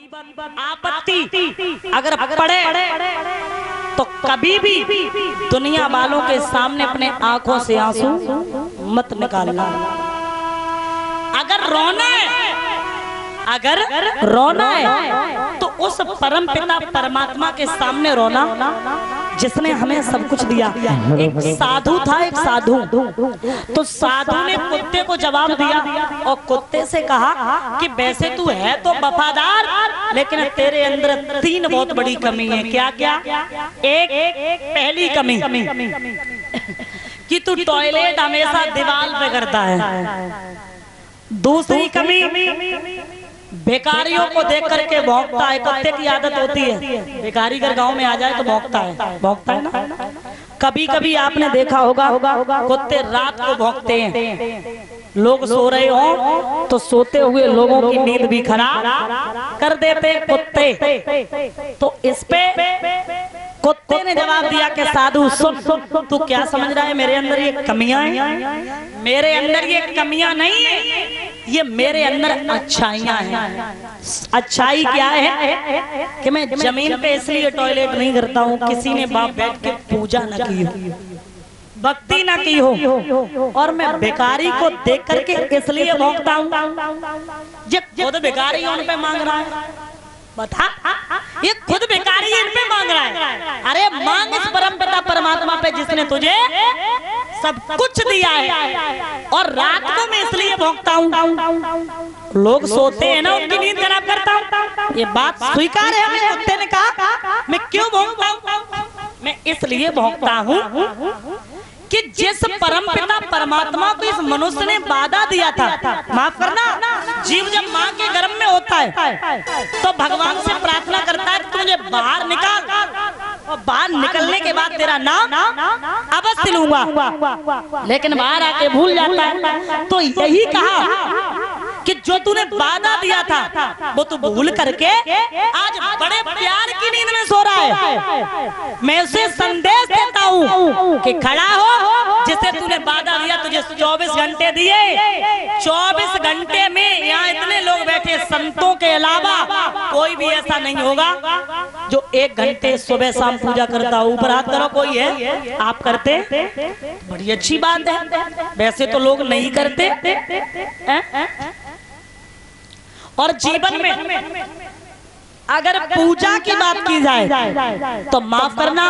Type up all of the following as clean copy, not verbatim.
आपत्ति अगर पड़े तो कभी भी दुनिया वालों के सामने अपने आंखों से आंसू मत निकालना। अगर रोना है तो उस परम पिता परमात्मा के सामने रोना जिसने हमें सब कुछ दिया। एक साधु था, एक साधु, तो साधु ने कुत्ते को जवाब दिया और कुत्ते से कहा कि वैसे तू है तो वफादार, लेकिन तेरे अंदर तीन बहुत बड़ी कमी है। क्या क्या? एक पहली कमी कि तू टॉयलेट हमेशा दीवार पे करता है। दूसरी कमी भिखारियों को देख करके भौंकता है। कुत्ते की आदत होती है, भिखारी अगर गांव में आ जाए तो भौंकता है ना। कभी कभी आपने देखा होगा कुत्ते रात को भौंकते हैं। लोग सो रहे हो तो सोते हुए लोगों की नींद भी खराब कर देते कुत्ते। तो इस पे कुत्ते ने जवाब दिया कि साधु सुन, तू क्या समझ रहा है मेरे अंदर ये कमियां हैं? मेरे अंदर ये कमियां नहीं है, ये मेरे अंदर अच्छाइयां हैं। अच्छाई क्या है कि मैं जमीन पे इसलिए टॉयलेट नहीं करता हूँ, किसी ने बाप बैठ के पूजा न की हो, भक्ति ना की हो, और मैं भिखारी को देख करके इसलिए भौंकता हूँ। ये खुद भिखारी उन पे मांग रहा है, बता, ये खुद भिखारी इन पे मांग रहा है। अरे मांग इस परम पिता परमात्मा पे जिसने तुझे सब कुछ दिया है। और रात को मैं इसलिए भौंकता हूँ, लोग सोते हैं ना, उनकी नींद खराब करता हूँ। ये बात स्वीकार है हमें। कुत्ते ने कहा मैं क्यों भौंकता हूँ? मैं इसलिए भौंकता हूँ कि जिस परम पिता परमात्मा को इस मनुष्य ने वादा दिया था, माफ करना, जीव जब माँ के गर्भ में होता है तो भगवान से प्रार्थना करता है कि तुझे बाहर निकाल, और बाहर निकलने के बाद तेरा नाम अवश्य लूंगा, लेकिन बाहर आके भूल जाता है। तो यही कहा कि जो तूने वादा दिया था वो तू भूल करके आज बड़े प्यार की नींद में सो रहा है। मैं उसे संदेश देता हूँ कि खड़ा हो, जिसे तूने वादा दिया, तुझे 24 घंटे दिए। 24 घंटे में यहाँ इतने लोग बैठे, संतों के अलावा कोई भी ऐसा नहीं होगा जो 1 घंटे सुबह शाम पूजा करता हो। ऊपर हाथ करो, कोई है? आप करते? बड़ी अच्छी बात है। वैसे तो लोग नहीं करते। और जीवन में अगर पूजा की बात की जाए तो माफ करना,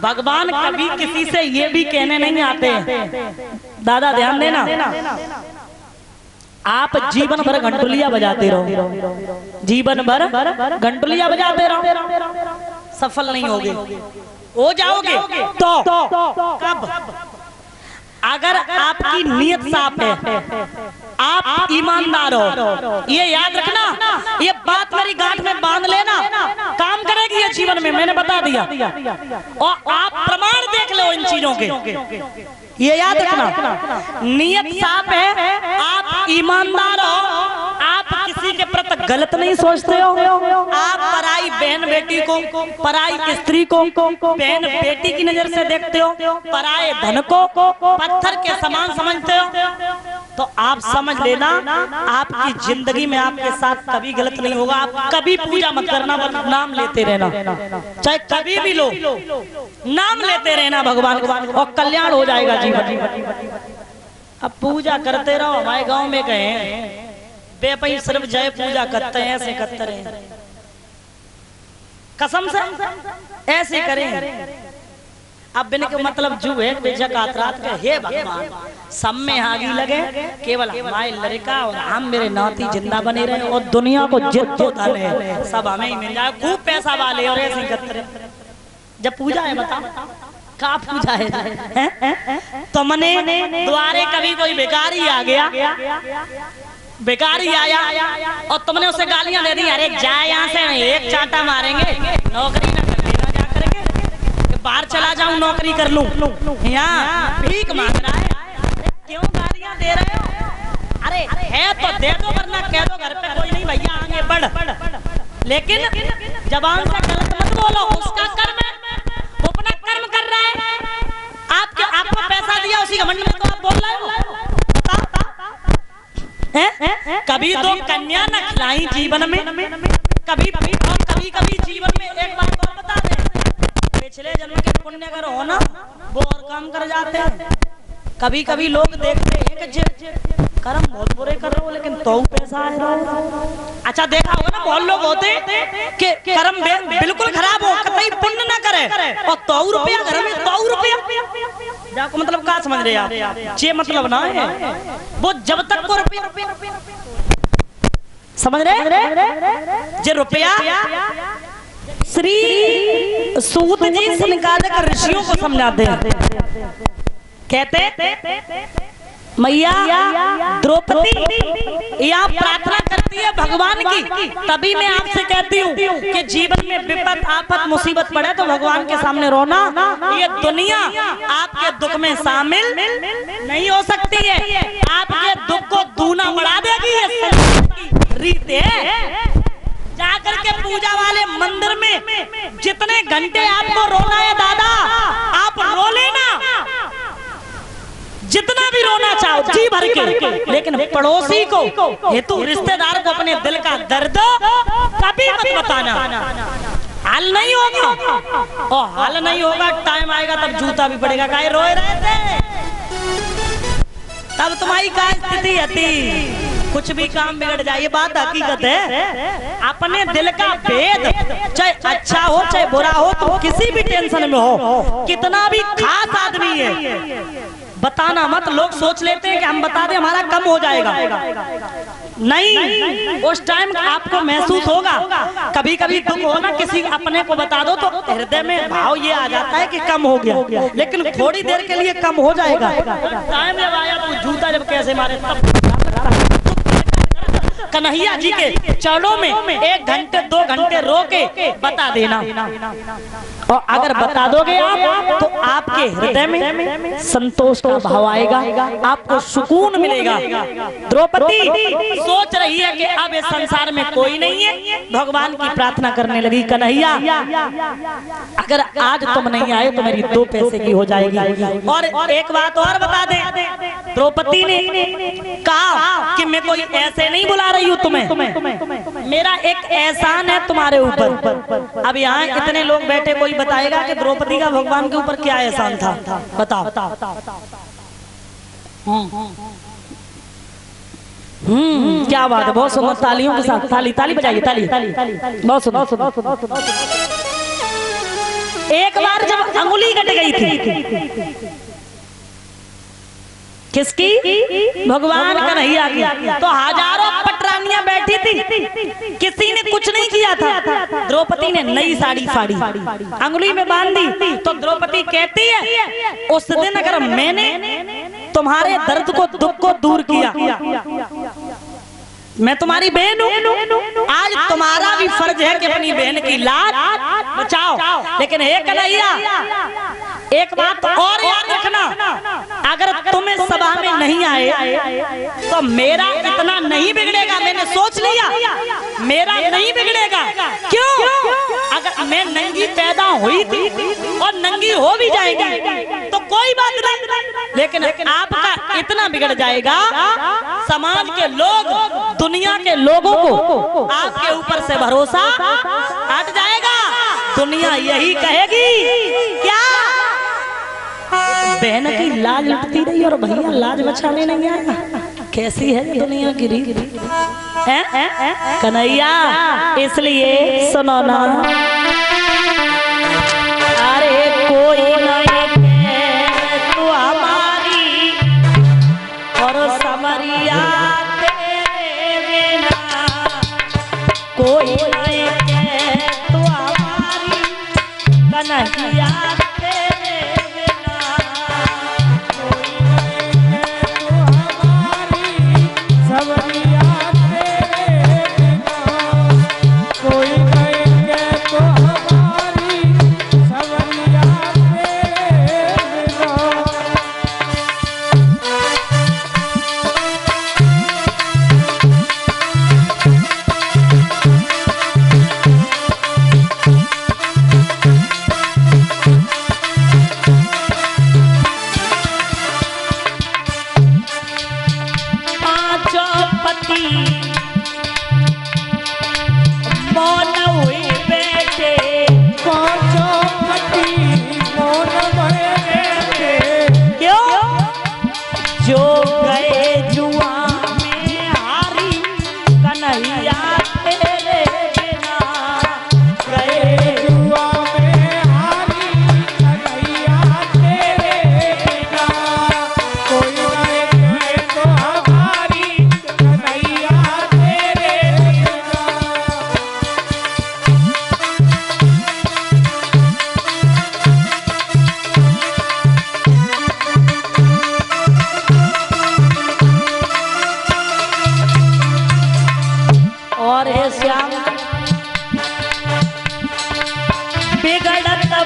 भगवान कभी किसी से ये भी कहने नहीं आते हैं। दादा ध्यान देना, आप जीवन भर घंटुलिया बजाते रहो, जीवन भर घंटुलिया बजाते रहो, सफल नहीं होगे। हो जाओगे तो कब? अगर आपकी नीयत साफ है, आप ईमानदार हो, ये याद रखना, ये बात मेरी गांठ में बांध लेना, काम करेगी ये जीवन में, मैंने बता दिया। और आप प्रमाण देख लो इन चीजों के, ये याद रखना। नीयत साफ है, आप ईमानदार हो, आप किसी के प्रति गलत नहीं सोचते हो, आप पराई बहन बेटी को, पराई स्त्री को बहन बेटी की नजर से देखते हो, पराए धन को पत्थर के समान समझते हो, तो आप समझ लेना आपकी जिंदगी में आपके साथ कभी गलत नहीं होगा। आप कभी पूजा मत करना, नाम लेते रहना, चाहे कभी भी लो, नाम लेते रहना भगवान, और कल्याण हो जाएगा जीवन। अब पूजा करते रहो। हमारे गांव में कहे बेपई सिर्फ जय पूजा करते हैं, ऐसे करते रहे, कसम से ऐसे करें। अब बिन के मतलब जू है बेशक आतरात के, हे भगवान सब में आगी लगे, केवल हमारे लड़का और हम मेरे नाती जिंदा बने रहे, और दुनिया को जितना धन है सब हमें ही मिल जाए, खूब पैसा वाले, और ऐसे करते रहे। जब पूजा है, बताओ का पूजा है? तो मने द्वारे कभी कोई भिखारी आ गया, भिखारी आया और तुमने उसे गालियां दे दी, अरे जा यहाँ से, एक चांटा मारेंगे, नौकरी ना कर लेना जा करके, बाहर चला जाऊं नौकरी कर लूं, यहाँ भीख मांग रहा है, क्यों गालियां दे रहे हो? अरे है तो दे दो, वरना कह दो घर पे कोई नहीं भैया आगे बढ़। लेकिन जबान से गलत मत बोलो, उसका कर्म है, वो अपना कर्म कर रहा है। आपको पैसा दिया, उसी घमंड में तो आप बोल रहे हो। कभी तो कन्या न खिलाई जीवन में, कभी कभी जीवन में एक बात और बता दें, पिछले जन्म के पुण्य अगर हो ना वो और काम कर जाते हैं। कभी कभी लोग देखते हैं कि कर्म बहुत बुरे कर रहे हो लेकिन तो पैसा आ रहा है। अच्छा देखा होगा ना, बहुत लोग होते हैं कि कर्म बिल्कुल खराब हो, कतई पुण्य ना करे और 100 रुपया घर में 100 रुपया जाको मतलब क्या समझ रहे आप, ये मतलब ना है वो जब तक को रुपया समझ रहे, जे रुपया श्री सूत जी से निकाल कर ऋषियों को समझाते हैं। कहते मैया द्रौपदी या प्रार्थना करती है भगवान की, तभी मैं आपसे कहती हूँ कि जीवन में विपत आफत मुसीबत पड़े तो भगवान के सामने रोना। ये दुनिया आपके दुख में शामिल नहीं हो सकती है, आपके दुख को दूना बढ़ा देगी। ये रीत है, जाकर के पूजा वाले मंदिर में जितने घंटे आपको रोना है दादा आप रो लेना, जितना भी रोना चाहो जी भर के, लेकिन पड़ोसी को हेतु रिश्तेदार को अपने दिल का दर्द कभी मत बताना। हाल नहीं होगा और हाल नहीं होगा, टाइम आएगा तब जूता भी पड़ेगा। काहे रोए रहे थे तब तुम्हारी क्या स्थिति थी, कुछ भी काम बिगड़ जाए, ये बात हकीकत है। अपने दिल का भेद चाहे अच्छा हो चाहे बुरा हो, तो किसी भी टेंशन में हो, कितना भी खास आदमी है बताना मत। लोग सोच लेते हैं कि हम बता दें हमारा कम हो जाएगा, नहीं, उस टाइम आपको महसूस होगा। कभी कभी दुख हो ना, किसी अपने को बता दो तो हृदय में भाव ये आ जाता है कि कम हो गया, लेकिन थोड़ी देर के लिए कम हो जाएगा। टाइम जब आया तो जूता जब कैसे मारे तब कन्हैया जी के चरणों में 1 घंटे 2 घंटे रो के बता देना, और अगर बता दोगे आप तो आपके हृदय में संतोष का भाव आएगा, आपको सुकून मिलेगा। द्रौपदी सोच रही है कि अब इस संसार में कोई नहीं है, भगवान की प्रार्थना करने लगी, कन्हैया अगर आज तुम नहीं आए तो मेरी 2 पैसे की हो जाएगी। और एक बात और बता दें, द्रौपदी ने कहा कि मैं कोई ऐसे नहीं बुला रही हूँ तुम्हें, मेरा एक एहसान है तुम्हारे ऊपर। अब यहाँ इतने लोग बैठे, कोई बताएगा कि द्रौपदी का भगवान के ऊपर क्या एहसान था, बताओ। क्या बात है, बहुत सुंदर, तालियों के साथ ताली बजाइए, ताली बहुत सुंदर। एक बार जब अंगुली कट गई थी, किसकी, भगवान कन्हैया की, तो हजारों पटरानियां बैठी थी, किसी ने कुछ नहीं किया था। द्रौपदी ने नई साड़ी फाड़ी, अंगुली में बांध दी, तो द्रौपदी कहती है उस दिन अगर मैंने तुम्हारे दर्द को दुख को दूर किया, मैं तुम्हारी बहन हूँ, आज तुम्हारा भी फर्ज है कि अपनी बहन की लाज बचाओ। लेकिन हे कन्हैया एक बात और याद रखना, अगर तुम्हें सभा में नहीं आए तो मेरा इतना नहीं बिगड़ेगा, मैंने सोच लिया मेरा नहीं बिगड़ेगा। क्यों? अगर मैं नंगी पैदा हुई थी और नंगी हो भी जाएगी तो कोई बात नहीं, लेकिन आपका इतना बिगड़ जाएगा, समाज के लोग, दुनिया के लोगों को आपके ऊपर से भरोसा हट जाएगा। दुनिया यही कहेगी क्या, बहन की लाज लुटती रही और भैया लाज बचाने नहीं आया। कैसी है दुनिया की रीत कन्हैया, इसलिए सुनो ना, अरे कोई नहीं तू हमारी और समरिया तेरे बिना, कोई नहीं तू हमारी कन्हैया पति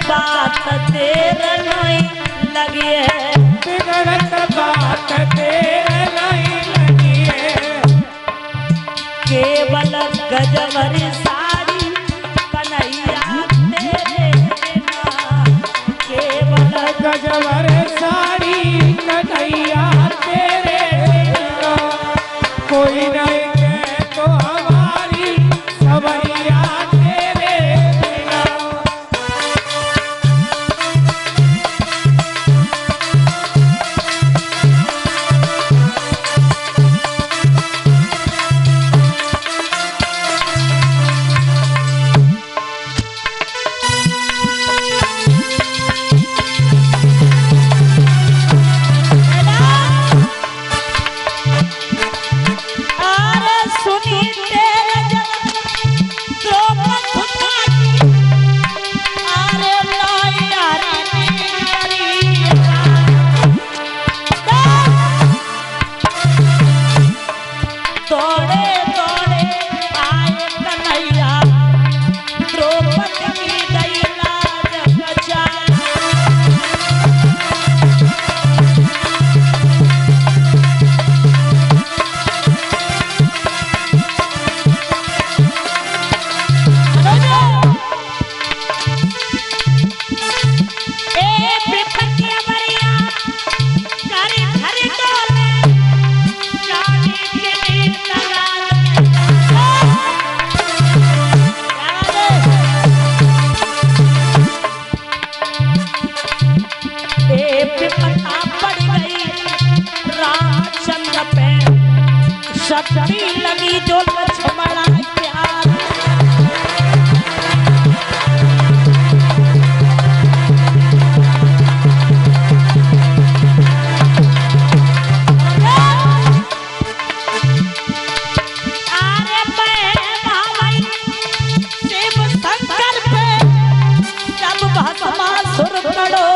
बात देर नहीं लगी है, बिगड़त बात देर नहीं लगी है। केवल गजवरी साड़ी कन्हैया तेरे बिना, केवल गजवर साड़ी कन्हैया तेरे बिना, कोई नहीं कहे तो हमारी सवैया तेरे बिना। अरे सुनी तेरे अरे दौड़े दौड़े आए कन्हैया, द्रौपदी की गई लाज बचा। शक्ति लगी जो लक्ष्मणा प्यार, अरे भाई शिव शंकर पे जब भस्मासुर करो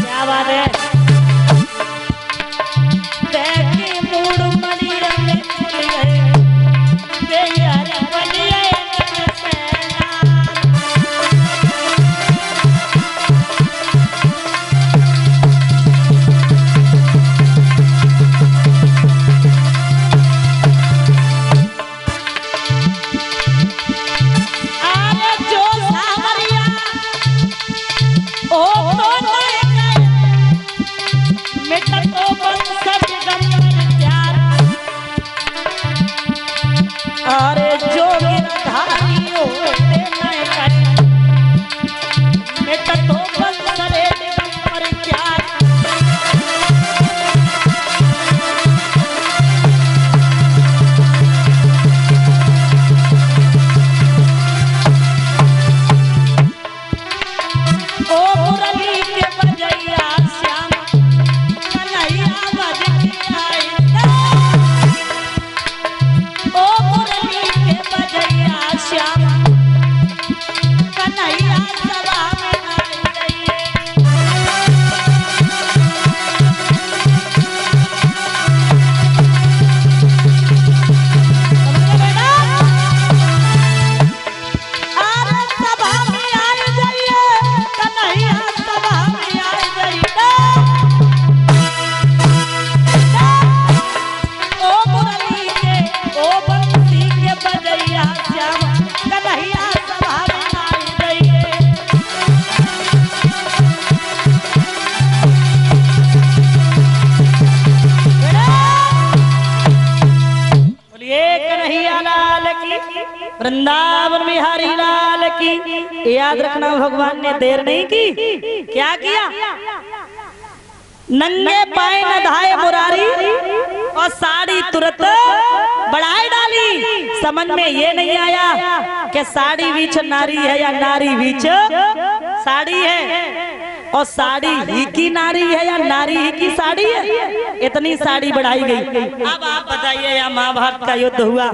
क्या बात है। अरे जो गिरधारी होते मैं कर मेटा तो बस करे पर क्या। ओ मुरली के बजैया श्याम कन्हैया बज के आए, ओ मुरली के बजैया श्याम कन्हैया सभा में आई अरे सभा में आई जाइए, कन्हैया सभा में आई जाइए। ओ मुरली के ओ बंसी के बजैया श्याम कन्हैया सभा में आई जाइए। बोलिए कन्हैया लाल की, वृंदावन बिहारी लाल की। याद रखना भगवान ने देर नहीं की, क्या किया, नंगे पाए न धाए मुरारी और साड़ी तुरंत बढ़ाए डाली। समझ में ये नहीं आया कि साड़ी बीच नारी है या नारी बीच साड़ी है, और साड़ी ही की नारी है या नारी ही की साड़ी है। इतनी साड़ी बढ़ाई गई। अब आप बताइए, या महाभारत का युद्ध हुआ।